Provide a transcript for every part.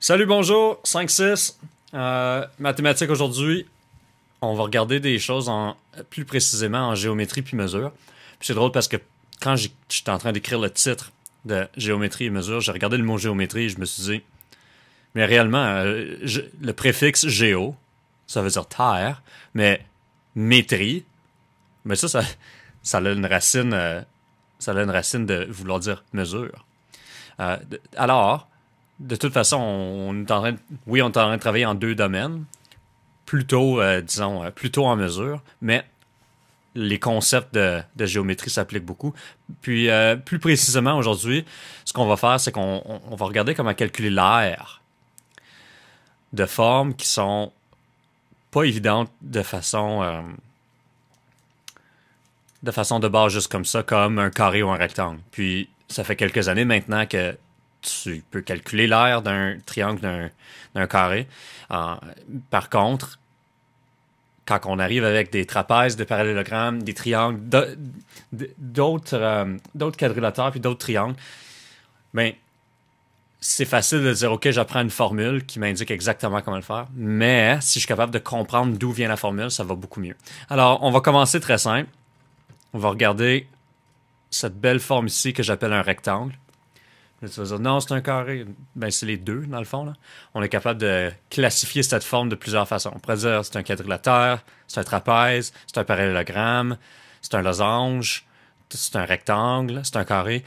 Salut, bonjour, 5-6. Mathématiques aujourd'hui. On va regarder des choses plus précisément en géométrie puis mesure. Puis c'est drôle parce que quand j'étais en train d'écrire le titre de géométrie et mesure, j'ai regardé le mot géométrie et je me suis dit, mais réellement, le préfixe géo, ça veut dire terre, mais métrie, mais ça a une racine, ça a une racine de vouloir dire mesure. Alors, de toute façon, on est en train oui, on est en train de travailler en deux domaines, plutôt, disons, plutôt en mesure, mais les concepts de géométrie s'appliquent beaucoup. Puis, plus précisément, aujourd'hui, ce qu'on va faire, c'est qu'on va regarder comment calculer l'aire de formes qui sont pas évidentes de base juste comme ça, comme un carré ou un rectangle. Puis, ça fait quelques années maintenant que tu peux calculer l'aire d'un triangle, d'un carré. Par contre, quand on arrive avec des trapèzes, des parallélogrammes, des triangles, d'autres quadrilatères puis d'autres triangles, ben, c'est facile de dire, OK, j'apprends une formule qui m'indique exactement comment le faire, mais si je suis capable de comprendre d'où vient la formule, ça va beaucoup mieux. Alors, on va commencer très simple. On va regarder cette belle forme ici que j'appelle un rectangle. Là, tu vas dire, non, c'est un carré. Ben, c'est les deux, dans le fond. Là. On est capable de classifier cette forme de plusieurs façons. On pourrait dire, c'est un quadrilatère, c'est un trapèze, c'est un parallélogramme, c'est un losange, c'est un rectangle, c'est un carré.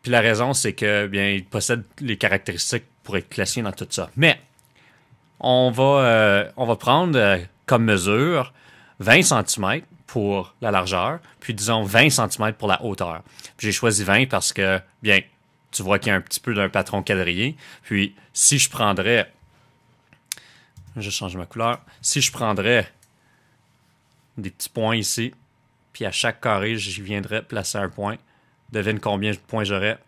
Puis la raison, c'est que, bien, il possède les caractéristiques pour être classifié dans tout ça. Mais, on va prendre comme mesure 20 cm pour la largeur, puis disons 20 cm pour la hauteur. Puis j'ai choisi 20 parce que, bien, tu vois qu'il y a un petit peu d'un patron quadrillé. Puis, si je prendrais... Je change ma couleur. Si je prendrais des petits points ici, puis à chaque carré, j'y viendrais placer un point. Devine combien de points j'aurais.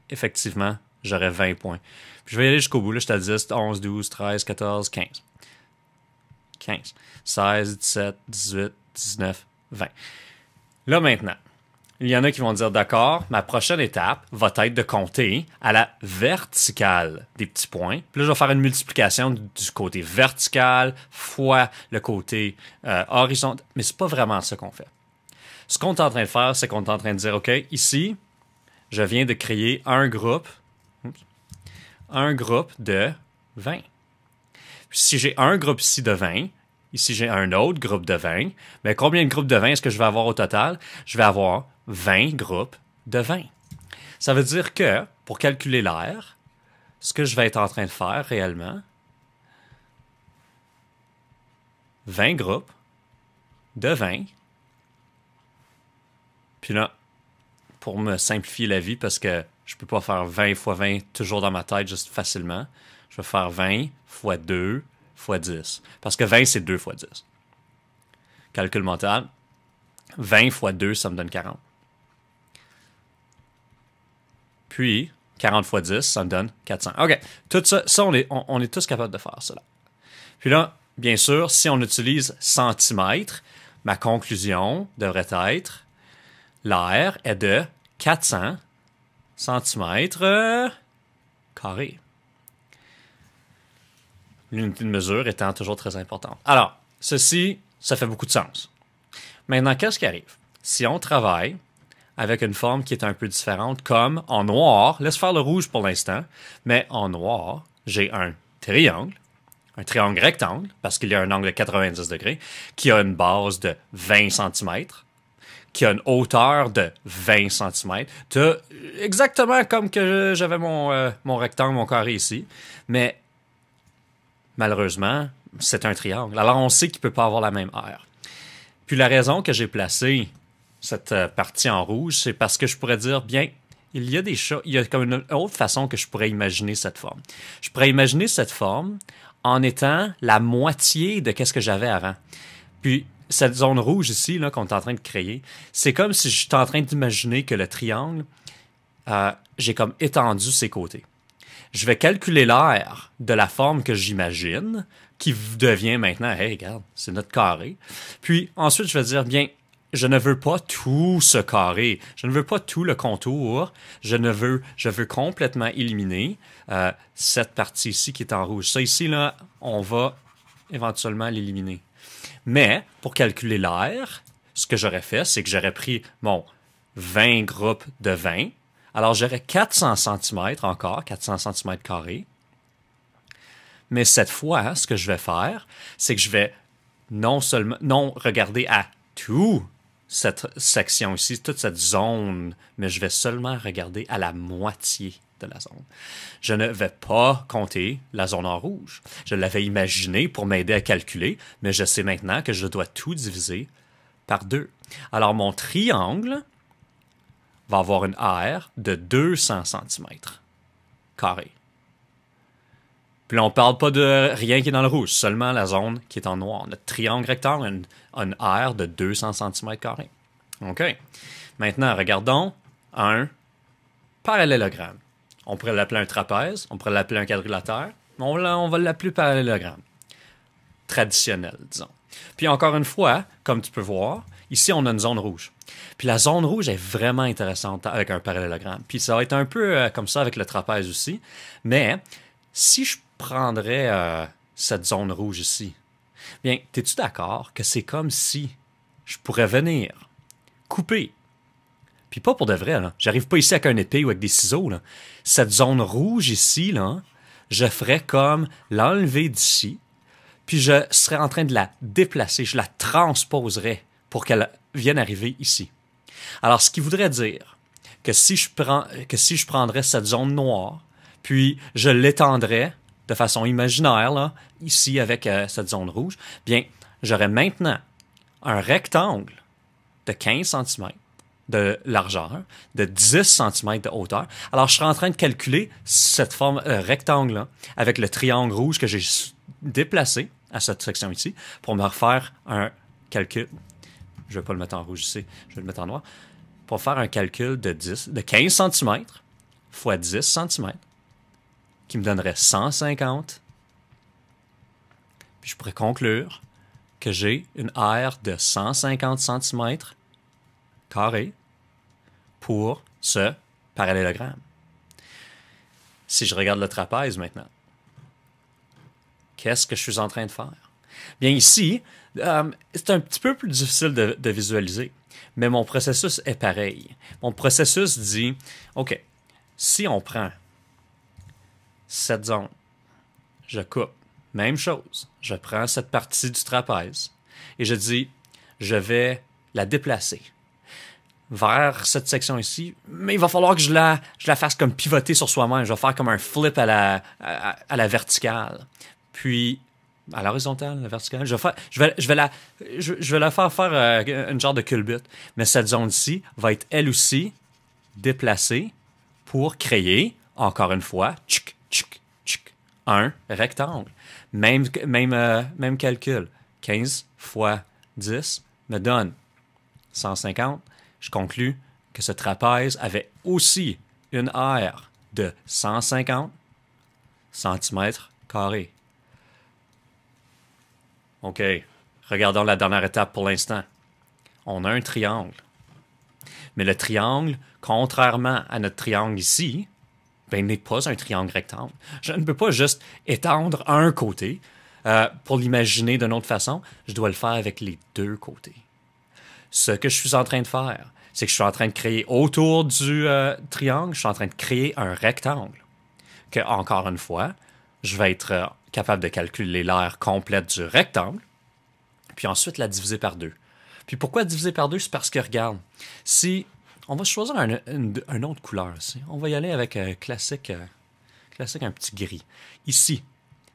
Effectivement, j'aurais 20 points. Puis je vais y aller jusqu'au bout. Là, je te dis 11, 12, 13, 14, 15. 15, 16, 17, 18, 19, 20. Là, maintenant, il y en a qui vont dire, d'accord, ma prochaine étape va être de compter à la verticale des petits points. Puis là, je vais faire une multiplication du côté vertical fois le côté horizontal. Mais c'est pas vraiment ça qu'on fait. Ce qu'on est en train de faire, c'est qu'on est en train de dire, OK, ici, je viens de créer un groupe de 20. Puis si j'ai un groupe ici de 20, ici j'ai un autre groupe de 20, mais combien de groupes de 20 est-ce que je vais avoir au total? Je vais avoir 20 groupes de 20. Ça veut dire que, pour calculer l'aire, ce que je vais être en train de faire réellement, 20 groupes de 20. Puis là, pour me simplifier la vie, parce que je peux pas faire 20 fois 20 toujours dans ma tête juste facilement, je vais faire 20 fois 2 fois 10. Parce que 20, c'est 2 fois 10. Calcul mental. 20 fois 2, ça me donne 40. Puis, 40 fois 10, ça me donne 400. OK. Tout ça, on est tous capables de faire cela. Puis là, bien sûr, si on utilise centimètres, ma conclusion devrait être l'aire est de 400 centimètres carrés. L'unité de mesure étant toujours très importante. Alors, ceci, ça fait beaucoup de sens. Maintenant, qu'est-ce qui arrive? Si on travaille avec une forme qui est un peu différente, comme en noir, laisse faire le rouge pour l'instant, mais en noir, j'ai un triangle rectangle, parce qu'il y a un angle de 90 degrés, qui a une base de 20 cm, qui a une hauteur de 20 cm. Exactement comme que j'avais mon rectangle, mon carré ici, mais malheureusement, c'est un triangle. Alors, on sait qu'il ne peut pas avoir la même aire. Puis la raison que j'ai placé cette partie en rouge, c'est parce que je pourrais dire, bien, il y a comme une autre façon que je pourrais imaginer cette forme. Je pourrais imaginer cette forme en étant la moitié de ce que j'avais avant. Puis, cette zone rouge ici, là, qu'on est en train de créer, c'est comme si j'étais en train d'imaginer que le triangle, j'ai comme étendu ses côtés. Je vais calculer l'aire de la forme que j'imagine, qui devient maintenant, hey, regarde, c'est notre carré. Puis ensuite, je vais dire, bien, je ne veux pas tout ce carré. Je ne veux pas tout le contour. Je veux complètement éliminer cette partie ici qui est en rouge. Ça ici, là, on va éventuellement l'éliminer. Mais, pour calculer l'air, ce que j'aurais fait, c'est que j'aurais pris mon 20 groupes de 20. Alors, j'aurais 400 cm encore, 400 cm carrés. Mais cette fois, ce que je vais faire, c'est que je vais non regarder à toute cette section ici, toute cette zone, mais je vais seulement regarder à la moitié de la zone. Je ne vais pas compter la zone en rouge. Je l'avais imaginé pour m'aider à calculer, mais je sais maintenant que je dois tout diviser par 2. Alors, mon triangle va avoir une aire de 200 cm carré. Puis là, on ne parle pas de rien qui est dans le rouge, seulement la zone qui est en noir. Notre triangle rectangle a une aire de 200 cm carrés. OK. Maintenant, regardons un parallélogramme. On pourrait l'appeler un trapèze, on pourrait l'appeler un quadrilatère, mais on va l'appeler parallélogramme. Traditionnel, disons. Puis encore une fois, comme tu peux voir, ici, on a une zone rouge. Puis la zone rouge est vraiment intéressante avec un parallélogramme. Puis ça va être un peu comme ça avec le trapèze aussi. Mais si je prendrais cette zone rouge ici, bien, es-tu d'accord que c'est comme si je pourrais venir couper? Puis pas pour de vrai, là. J'arrive pas ici avec un épée ou avec des ciseaux, là. Cette zone rouge ici, là, je ferais comme l'enlever d'ici, puis je serais en train de la déplacer, je la transposerais pour qu'elle vienne arriver ici. Alors, ce qui voudrait dire que si je prendrais cette zone noire, puis je l'étendrais de façon imaginaire, là, ici avec cette zone rouge, bien, j'aurais maintenant un rectangle de 15 cm de largeur, de 10 cm de hauteur. Alors, je serais en train de calculer cette forme rectangle-là avec le triangle rouge que j'ai déplacé à cette section ici pour me refaire un calcul. Je ne vais pas le mettre en rouge ici, je vais le mettre en noir. Pour faire un calcul de 15 cm fois 10 cm qui me donnerait 150. Puis je pourrais conclure que j'ai une aire de 150 cm carré pour ce parallélogramme. Si je regarde le trapèze maintenant, qu'est-ce que je suis en train de faire? Bien ici, c'est un petit peu plus difficile de visualiser, mais mon processus est pareil. Mon processus dit, OK, si on prend cette zone, je coupe, même chose, je prends cette partie du trapèze et je dis, je vais la déplacer vers cette section ici, mais il va falloir que je la fasse comme pivoter sur soi-même. Je vais faire comme un flip à la verticale. Puis, à l'horizontale, la verticale, je vais la faire une genre de culbute. Mais cette zone-ci va être, elle aussi, déplacée pour créer, encore une fois, un rectangle. Même calcul. 15 fois 10 me donne 150. Je conclus que ce trapèze avait aussi une aire de 150 centimètres carrés. OK, regardons la dernière étape pour l'instant. On a un triangle. Mais le triangle, contrairement à notre triangle ici, ben, n'est pas un triangle rectangle. Je ne peux pas juste étendre un côté. Pour l'imaginer d'une autre façon, je dois le faire avec les deux côtés. Ce que je suis en train de faire, c'est que je suis en train de créer autour du triangle, je suis en train de créer un rectangle. Que, encore une fois, je vais être capable de calculer l'aire complète du rectangle, puis ensuite la diviser par 2. Puis pourquoi diviser par 2? C'est parce que, regarde, si on va choisir une autre couleur ici, on va y aller avec classique, un petit gris. Ici,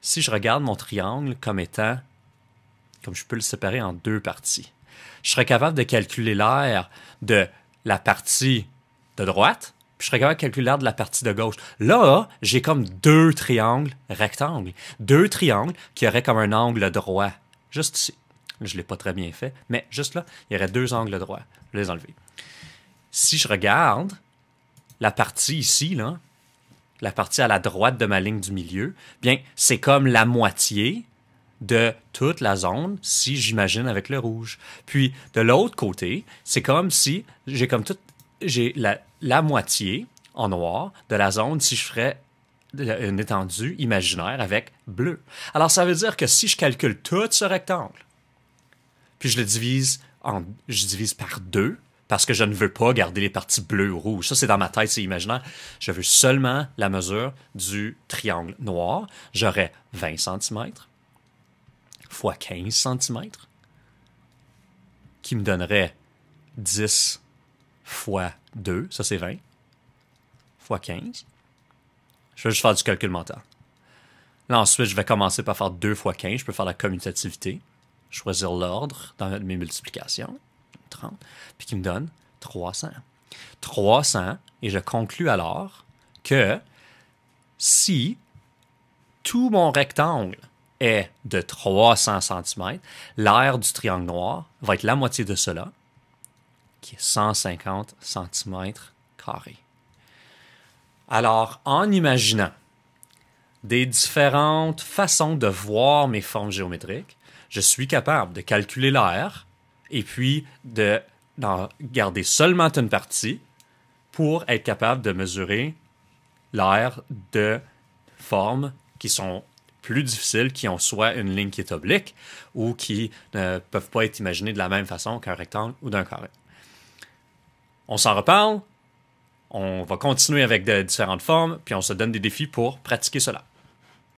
si je regarde mon triangle comme étant, comme je peux le séparer en 2 parties, je serais capable de calculer l'aire de la partie de droite, puis je serais capable de calculer l'aire de la partie de gauche. Là, j'ai comme 2 triangles rectangles. 2 triangles qui auraient comme un angle droit. Juste ici. Je ne l'ai pas très bien fait, mais juste là, il y aurait 2 angles droits. Je vais les enlever. Si je regarde la partie ici, là, la partie à la droite de ma ligne du milieu, bien, c'est comme la moitié de toute la zone si j'imagine avec le rouge. Puis de l'autre côté, c'est comme si j'ai la moitié en noir de la zone si je ferais une étendue imaginaire avec bleu. Alors ça veut dire que si je calcule tout ce rectangle, puis je divise par 2, parce que je ne veux pas garder les parties bleues ou rouges. Ça, c'est dans ma tête, c'est imaginaire. Je veux seulement la mesure du triangle noir. J'aurais 20 cm fois 15 cm, qui me donnerait 10 fois 2, ça c'est 20, fois 15. Je vais juste faire du calcul mental. Là, ensuite, je vais commencer par faire 2 fois 15. Je peux faire la commutativité. Choisir l'ordre dans mes multiplications. 30, puis qui me donne 300. 300, et je conclus alors que si tout mon rectangle est de 300 cm, l'aire du triangle noir va être la moitié de cela, qui est 150 cm². Alors, en imaginant des différentes façons de voir mes formes géométriques, je suis capable de calculer l'aire et puis d'en garder seulement une partie pour être capable de mesurer l'aire de formes qui sont plus difficiles, qui ont soit une ligne qui est oblique ou qui ne peuvent pas être imaginées de la même façon qu'un rectangle ou d'un carré. On s'en reparle, on va continuer avec de différentes formes, puis on se donne des défis pour pratiquer cela.